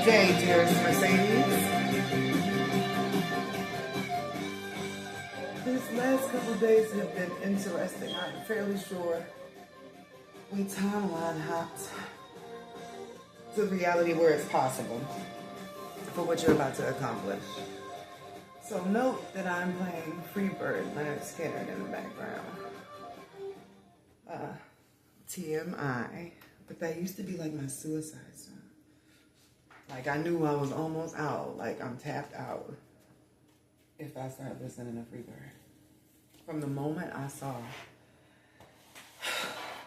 day, dearest Mercedes. These last couple of days have been interesting. I'm fairly sure we timeline hopped to reality where it's possible for what you're about to accomplish. So note that I'm playing Freebird, Leonard Skinner in the background. TMI, but that used to be like my suicide song. Like I knew I was almost out, like I'm tapped out if I started listening to Freebird. From the moment I saw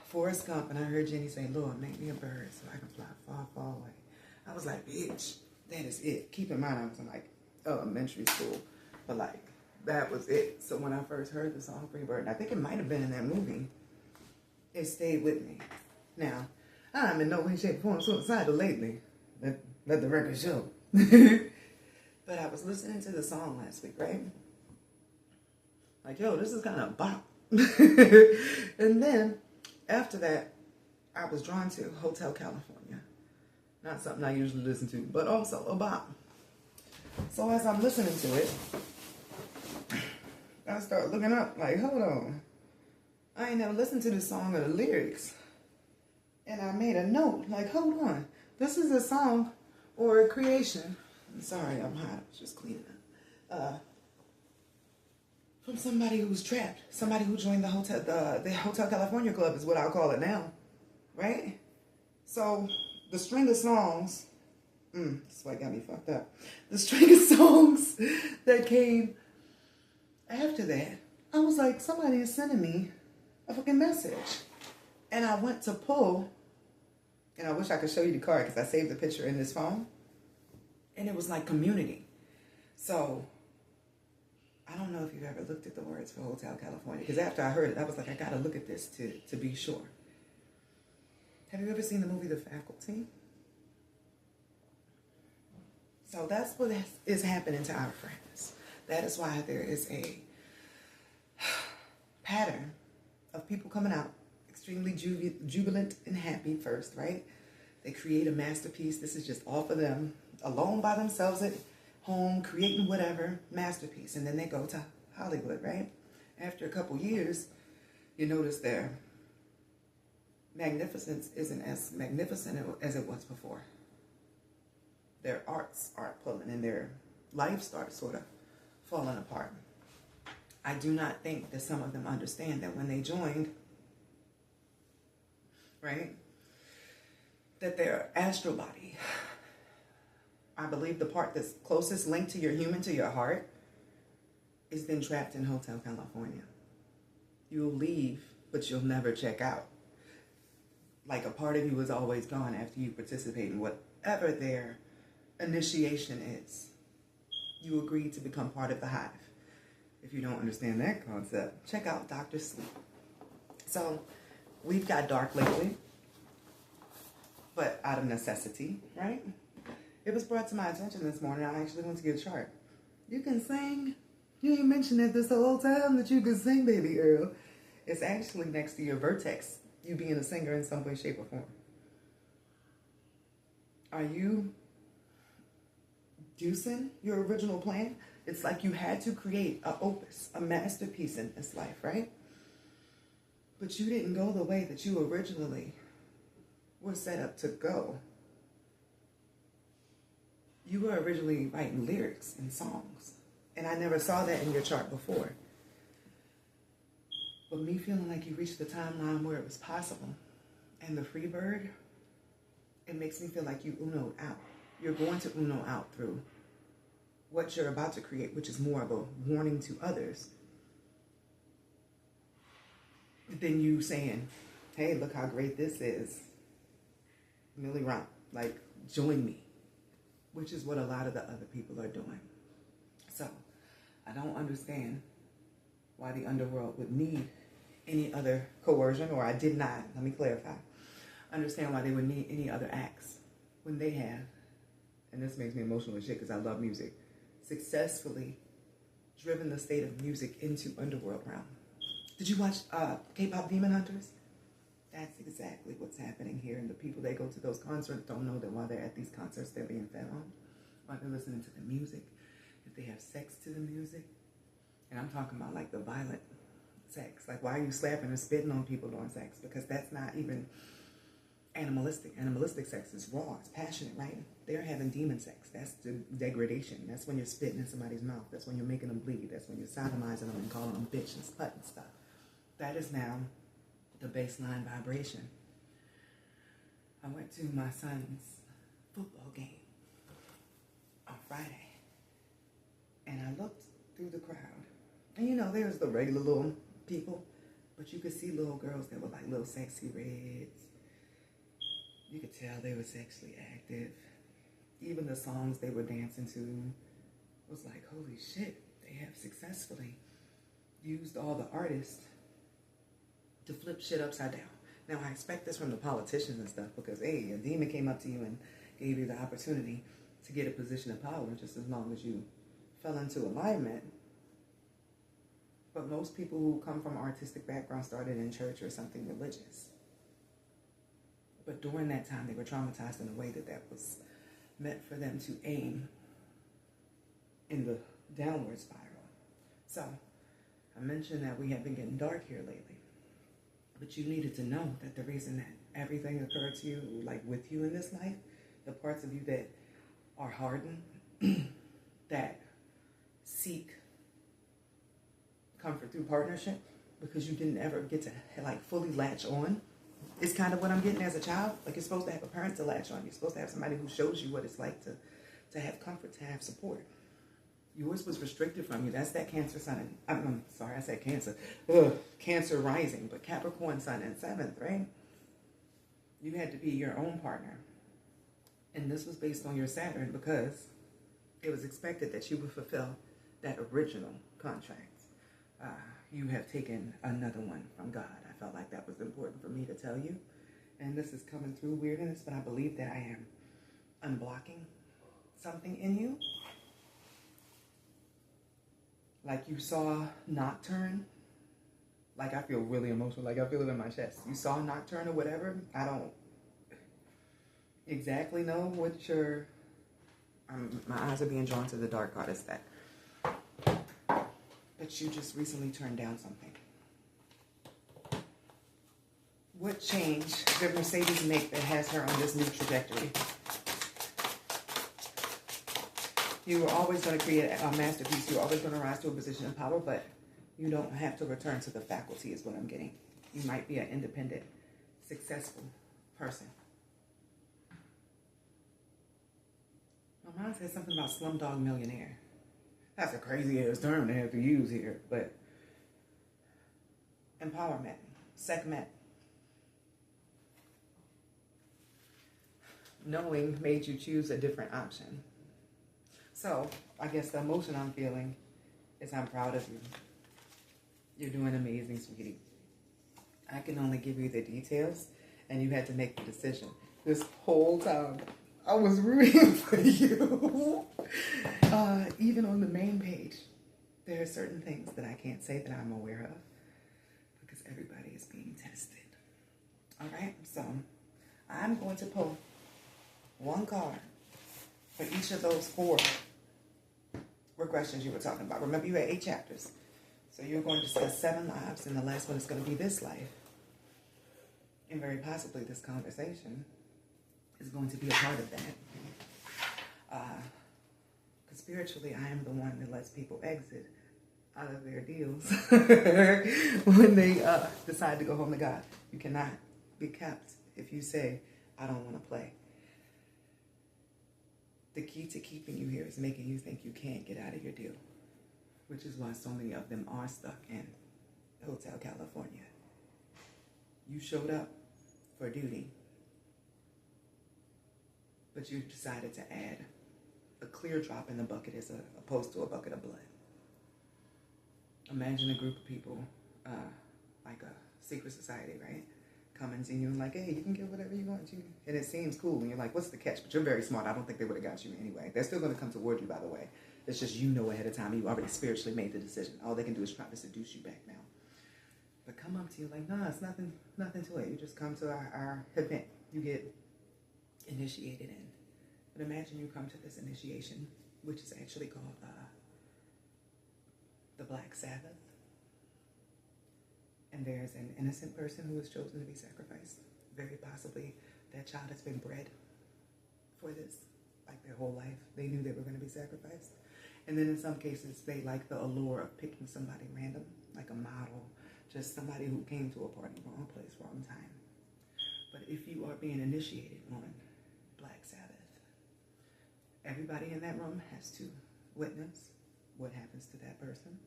Forrest Gump and I heard Jenny say, Lord, make me a bird so I can fly far, far away. I was like, bitch, that is it. Keep in mind I was in like elementary school, but like that was it. So when I first heard the song Freebird, and I think it might have been in that movie, it stayed with me. Now, I'm in no way, shape, or form suicidal lately. Let the record show. But I was listening to the song last week, right? Like, yo, this is kind of a bop. And then, after that, I was drawn to Hotel California. Not something I usually listen to, but also a bop. So as I'm listening to it, I start looking up, like, hold on. I ain't never listened to this song or the lyrics. And I made a note, like, hold on. This is a song or a creation. I'm sorry, I'm hot. I was just cleaning up. From somebody who's trapped. Somebody who joined the Hotel California Club is what I'll call it now. Right? So, the string of songs, that's why it got me fucked up. The string of songs that came after that, I was like, somebody is sending me a fucking message. And I went to pull, and I wish I could show you the card because I saved the picture in this phone. And it was like community. So, I don't know if you've ever looked at the words for Hotel California. Because after I heard it, I was like, I got to look at this to be sure. Have you ever seen the movie The Faculty? So that's what is happening to our friends. That is why there is a pattern of people coming out extremely jubilant and happy first, right? They create a masterpiece. This is just all for them, alone by themselves at home, creating whatever masterpiece. And then they go to Hollywood, right? After a couple years, you notice their magnificence isn't as magnificent as it was before. Their arts aren't pulling and their life starts sort of falling apart. I do not think that some of them understand that when they joined, right, that their astral body, I believe the part that's closest linked to your human, to your heart, is then trapped in Hotel California. You'll leave, but you'll never check out. Like a part of you is always gone after you participate in whatever their initiation is. You agree to become part of the hive. If you don't understand that concept, check out Dr. Sleep. So, we've got dark lately, but out of necessity, right? It was brought to my attention this morning. I actually went to get a chart. You can sing. You ain't mentioned it this whole time that you can sing, baby Earl. It's actually next to your vertex, you being a singer in some way, shape, or form. Are you juicing your original plan? It's like you had to create an opus, a masterpiece in this life, right? But you didn't go the way that you originally were set up to go. You were originally writing lyrics and songs. And I never saw that in your chart before. But me feeling like you reached the timeline where it was possible. And the Freebird, it makes me feel like you Uno'd out. You're going to Uno out through what you're about to create, which is more of a warning to others than you saying, hey, look how great this is. Millie Romp, like, join me, which is what a lot of the other people are doing. So, I don't understand why the underworld would need any other coercion, or I did not, let me clarify, understand why they would need any other acts when they have, and this makes me emotional as shit because I love music, successfully driven the state of music into underworld realm. Did you watch K-pop Demon Hunters? That's exactly what's happening here. And the people that go to those concerts don't know that while they're at these concerts, they're being fed on, while they're listening to the music, if they have sex to the music. And I'm talking about like the violent sex. Like, why are you slapping and spitting on people during sex? Because that's not even animalistic. Animalistic sex is raw, it's passionate, right? They're having demon sex. That's the degradation. That's when you're spitting in somebody's mouth. That's when you're making them bleed. That's when you're sodomizing them and calling them bitch and slut and stuff. That is now the baseline vibration. I went to my son's football game on Friday, and I looked through the crowd, and you know, there's the regular little people, but you could see little girls that were like little sexy reds. You could tell they were sexually active. Even the songs they were dancing to was like, holy shit, they have successfully used all the artists to flip shit upside down. Now, I expect this from the politicians and stuff because, hey, a demon came up to you and gave you the opportunity to get a position of power just as long as you fell into alignment. But most people who come from artistic backgrounds started in church or something religious. But during that time, they were traumatized in a way that was meant for them to aim in the downward spiral. So, I mentioned that we have been getting dark here lately. But you needed to know that the reason that everything occurred to you, like with you in this life, the parts of you that are hardened, that seek comfort through partnership, because you didn't ever get to like fully latch on, is kind of what I'm getting as a child. Like, you're supposed to have a parent to latch on. You're supposed to have somebody who shows you what it's like to have comfort, to have support. Yours was restricted from you. That's that Cancer sun. I'm sorry, I said Cancer. Cancer rising, but Capricorn sun in 7th, right? You had to be your own partner. And this was based on your Saturn because it was expected that you would fulfill that original contract. You have taken another one from God. I felt like that was important for me to tell you. And this is coming through weirdness, but I believe that I am unblocking something in you. Like you saw Nocturne. Like, I feel really emotional. Like, I feel it in my chest. You saw Nocturne or whatever. I don't exactly know what your... my eyes are being drawn to the Dark Goddess deck. But you just recently turned down something. What change did Mercedes make that has her on this new trajectory? You were always going to create a masterpiece. You're always going to rise to a position of power, but you don't have to return to the faculty is what I'm getting. You might be an independent, successful person. My mom said something about Slumdog Millionaire. That's a crazy ass term to have to use here, but empowerment, segment. Knowing made you choose a different option. So, I guess the emotion I'm feeling is I'm proud of you. You're doing amazing, sweetie. I can only give you the details, and you had to make the decision. This whole time, I was rooting for you. Even on the main page, there are certain things that I can't say that I'm aware of because everybody is being tested. All right, so I'm going to pull one card for each of those 4 regressions you were talking about. Remember, you had 8 chapters. So you're going to discuss 7 lives, and the last one is going to be this life. And very possibly this conversation is going to be a part of that. Because spiritually, I am the one that lets people exit out of their deals when they decide to go home to God. You cannot be kept if you say, I don't want to play. The key to keeping you here is making you think you can't get out of your deal, which is why so many of them are stuck in Hotel California. You showed up for duty, but you decided to add a clear drop in the bucket as opposed to a bucket of blood. Imagine a group of people, like a secret society, right? Coming to you and like, hey, you can get whatever you want to. And it seems cool. And you're like, what's the catch? But you're very smart. I don't think they would have got you anyway. They're still going to come toward you, by the way. It's just you know ahead of time. You already spiritually made the decision. All they can do is try to seduce you back now. But come up to you like, no, it's nothing to it. You just come to our event. You get initiated in. But imagine you come to this initiation, which is actually called the Black Sabbath. And there's an innocent person who is chosen to be sacrificed. Very possibly that child has been bred for this, like their whole life. They knew they were going to be sacrificed. And then in some cases, they like the allure of picking somebody random, like a model, just somebody who came to a party, wrong place, wrong time. But if you are being initiated on Black Sabbath, everybody in that room has to witness what happens to that person.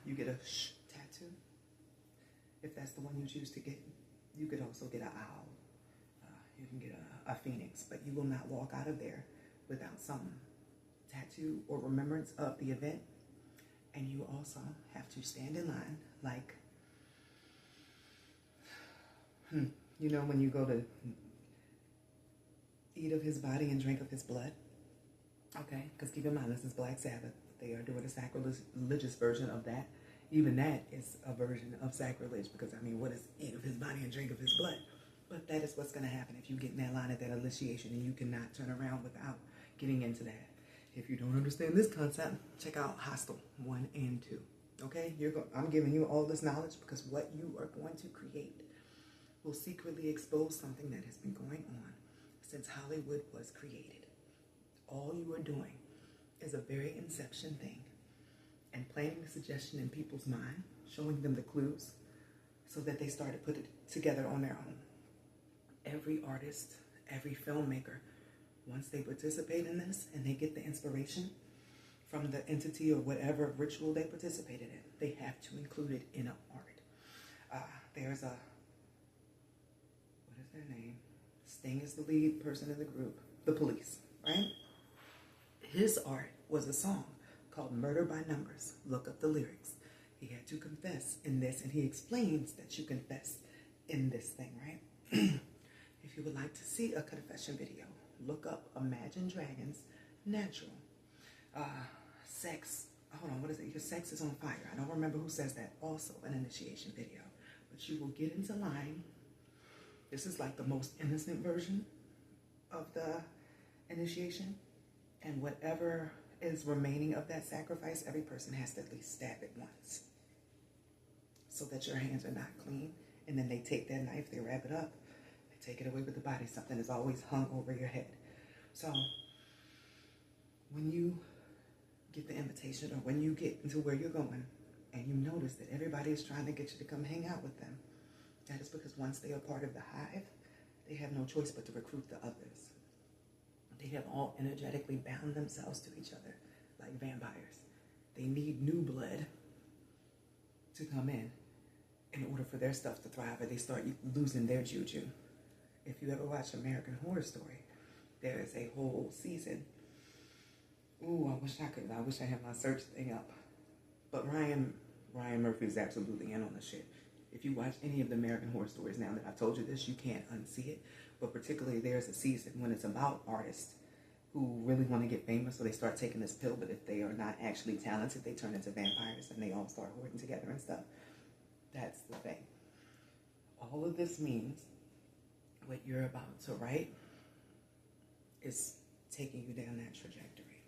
You get a shh tattoo. If that's the one you choose to get, you could also get an owl. You can get a phoenix, but you will not walk out of there without some tattoo or remembrance of the event. And you also have to stand in line like, you know, when you go to eat of his body and drink of his blood. Okay, because keep in mind, this is Black Sabbath. They are doing a sacrilegious version of that. Even that is a version of sacrilege, because, I mean, what is eat of his body and drink of his blood? But that is what's going to happen if you get in that line at that initiation, and you cannot turn around without getting into that. If you don't understand this concept, check out Hostel 1 and 2. Okay? I'm giving you all this knowledge because what you are going to create will secretly expose something that has been going on since Hollywood was created. All you are doing is a very inception thing and planting the suggestion in people's mind, showing them the clues so that they start to put it together on their own. Every artist, every filmmaker, once they participate in this and they get the inspiration from the entity or whatever ritual they participated in, they have to include it in an art. There's what is their name? Sting is the lead person in the group, The Police, right? His art was a song called Murder by Numbers. Look up the lyrics. He had to confess in this, and he explains that you confess in this thing, right? If you would like to see a confession video, look up Imagine Dragons Natural. Sex, hold on, what is it? Your sex is on fire. I don't remember who says that. Also an initiation video. But you will get into line. This is like the most innocent version of the initiation. And whatever is remaining of that sacrifice, every person has to at least stab it once so that your hands are not clean. And then they take their knife, they wrap it up, they take it away with the body. Something is always hung over your head. So when you get the invitation, or when you get into where you're going and you notice that everybody is trying to get you to come hang out with them, that is because once they are part of the hive, they have no choice but to recruit the others. They have all energetically bound themselves to each other like vampires. They need new blood to come in order for their stuff to thrive, or they start losing their juju. If you ever watch American Horror Story, there is a whole season. Ooh, I wish I had my search thing up. But Ryan Murphy is absolutely in on the shit. If you watch any of the American Horror Stories now that I've told you this, you can't unsee it. But particularly there's a season when it's about artists who really want to get famous, so they start taking this pill, but if they are not actually talented, they turn into vampires and they all start working together and stuff. That's the thing. All of this means what you're about to write is taking you down that trajectory.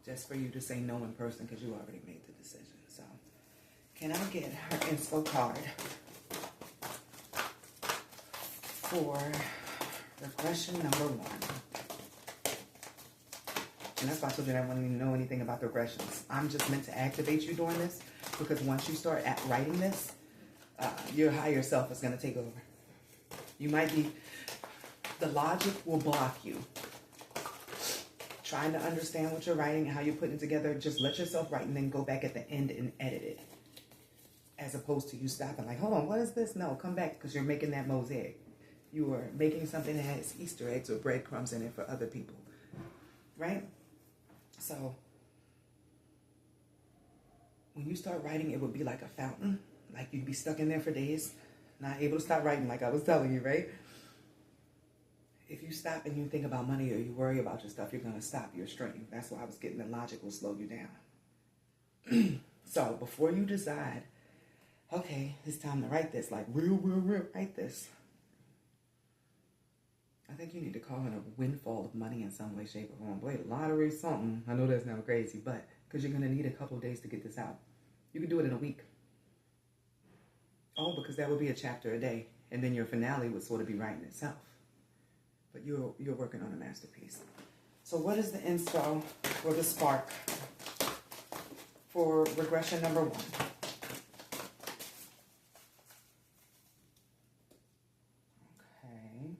Just for you to say no in person because you already made the decision. So, can I get her inspo card for regression number 1? And that's why I told you I didn't want to know anything about the regressions. I'm just meant to activate you during this, because once you start writing this, your higher self is going to take over. You might be, the logic will block you. Trying to understand what you're writing and how you're putting it together, just let yourself write and then go back at the end and edit it. As opposed to you stopping like, hold on, what is this? No, come back, because you're making that mosaic. You are making something that has Easter eggs or breadcrumbs in it for other people. Right? So, when you start writing, it would be like a fountain. Like you'd be stuck in there for days, not able to stop writing, like I was telling you, right? If you stop and you think about money or you worry about your stuff, you're going to stop your stream. That's why I was getting the logic will slow you down. So, before you decide okay, it's time to write this, like real write this. I think you need to call it a windfall of money in some way, shape, or form. Boy, lottery, something. I know that's now crazy, but because you're going to need a couple of days to get this out. You can do it in a week. Oh, because that would be a chapter a day, and then your finale would sort of be writing itself. But you're working on a masterpiece. So what is the inspo or the spark for regression number 1? Okay.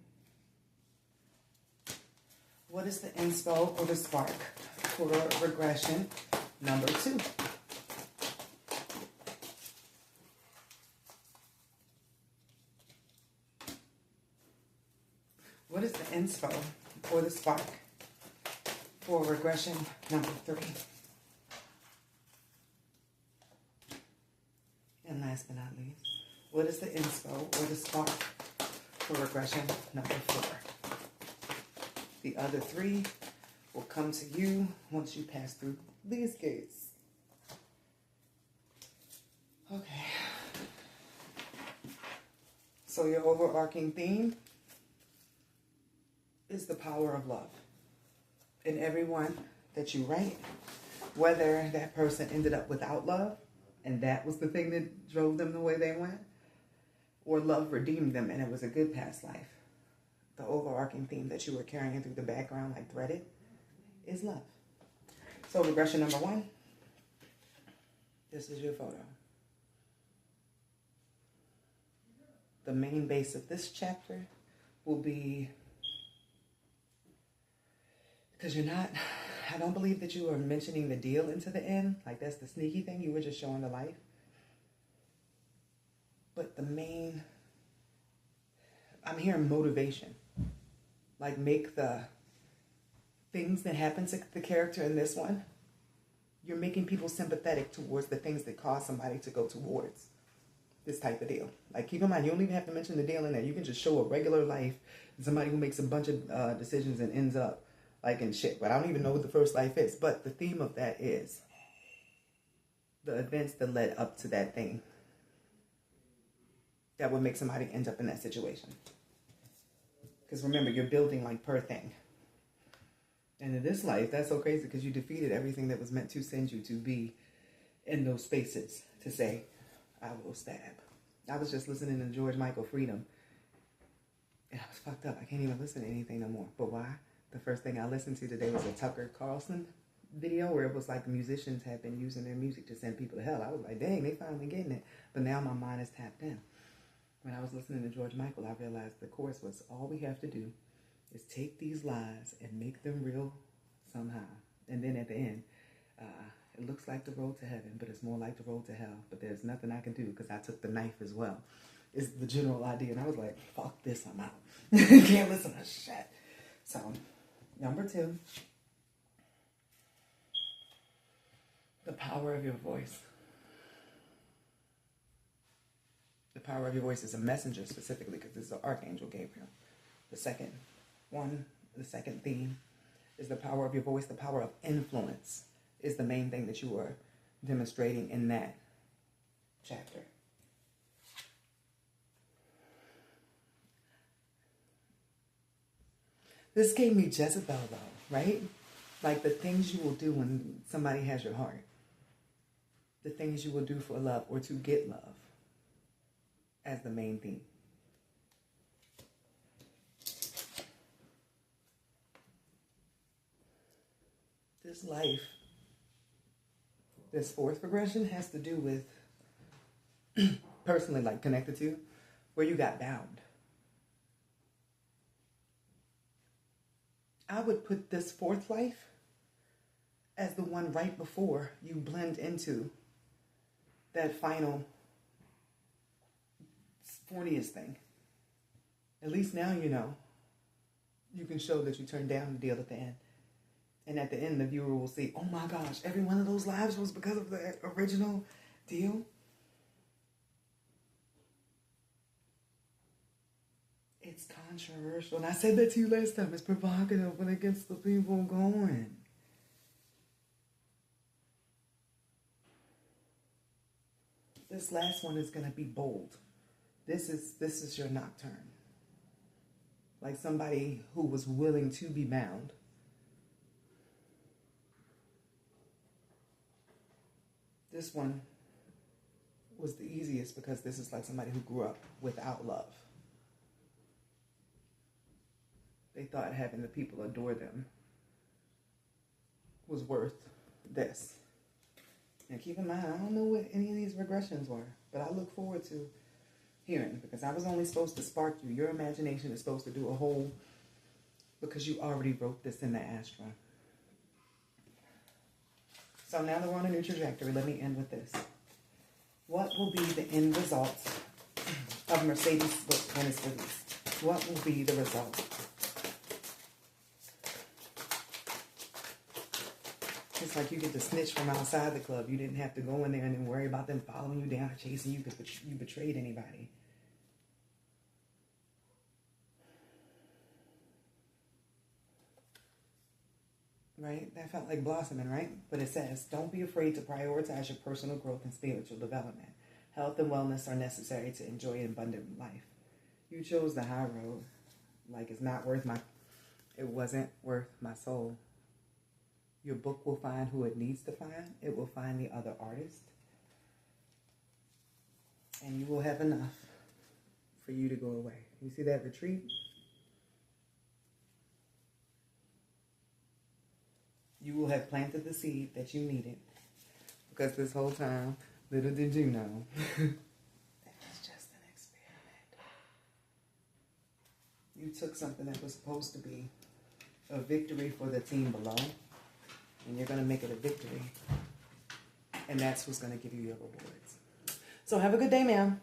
What is the inspo or the spark for regression number 2? What is the inspo or the spark for regression number 3? And last but not least, what is the inspo or the spark for regression number 4? The other 3 will come to you once you pass through these gates. Okay. So your overarching theme is the power of love. In everyone that you write, whether that person ended up without love, and that was the thing that drove them the way they went, or love redeemed them and it was a good past life, the overarching theme that you were carrying through the background like threaded is love. So regression number 1, this is your photo. The main base of this chapter will be, because I don't believe that you are mentioning the deal into the end. Like that's the sneaky thing. You were just showing the life. But the main, I'm hearing motivation. Like make the things that happen to the character in this one, you're making people sympathetic towards the things that cause somebody to go towards this type of deal. Like keep in mind, you don't even have to mention the deal in there. You can just show a regular life, somebody who makes a bunch of decisions and ends up like in shit. But I don't even know what the first life is. But the theme of that is the events that led up to that thing that would make somebody end up in that situation. Because remember, you're building like per thing. And in this life, that's so crazy because you defeated everything that was meant to send you to be in those spaces to say, I will stab. I was just listening to George Michael Freedom. And I was fucked up. I can't even listen to anything no more. But why? The first thing I listened to today was a Tucker Carlson video where it was like the musicians had been using their music to send people to hell. I was like, dang, they finally getting it. But now my mind is tapped in. When I was listening to George Michael, I realized the chorus was, all we have to do is take these lies and make them real somehow. And then at the end, it looks like the road to heaven, but it's more like the road to hell. But there's nothing I can do because I took the knife as well. Is the general idea. And I was like, fuck this, I'm out. Can't listen to shit. So, number 2, the power of your voice. The power of your voice is a messenger specifically because this is the Archangel Gabriel. The second theme is the power of your voice. The power of influence is the main thing that you are demonstrating in that chapter. This gave me Jezebel though, right? Like the things you will do when somebody has your heart. The things you will do for love or to get love as the main theme. This life, this 4th regression has to do with personally like connected to where you got bound. I would put this 4th life as the one right before you blend into that final 40th thing. At least now you know. You can show that you turned down the deal at the end. And at the end, the viewer will see, oh my gosh, every one of those lives was because of the original deal. It's controversial. And I said that to you last time. It's provocative when it gets the people going. This last one is going to be bold. This is your nocturne. Like somebody who was willing to be bound. This one was the easiest because this is like somebody who grew up without love. They thought having the people adore them was worth this. And keep in mind, I don't know what any of these regressions were, but I look forward to hearing, because I was only supposed to spark you. Your imagination is supposed to do a whole, because you already wrote this in the Astra. So now that we're on a new trajectory, let me end with this. What will be the end result of Mercedes book when it's released? What will be the result? It's like you get to snitch from outside the club. You didn't have to go in there and then worry about them following you down or chasing you because you betrayed anybody. Right? That felt like blossoming, right? But it says, don't be afraid to prioritize your personal growth and spiritual development. Health and wellness are necessary to enjoy an abundant life. You chose the high road. Like, it wasn't worth my soul. Your book will find who it needs to find. It will find the other artist. And you will have enough for you to go away. You see that retreat? You will have planted the seed that you needed. Because this whole time, little did you know, it was just an experiment. You took something that was supposed to be a victory for the team below, and you're going to make it a victory. And that's what's going to give you your rewards. So have a good day, ma'am.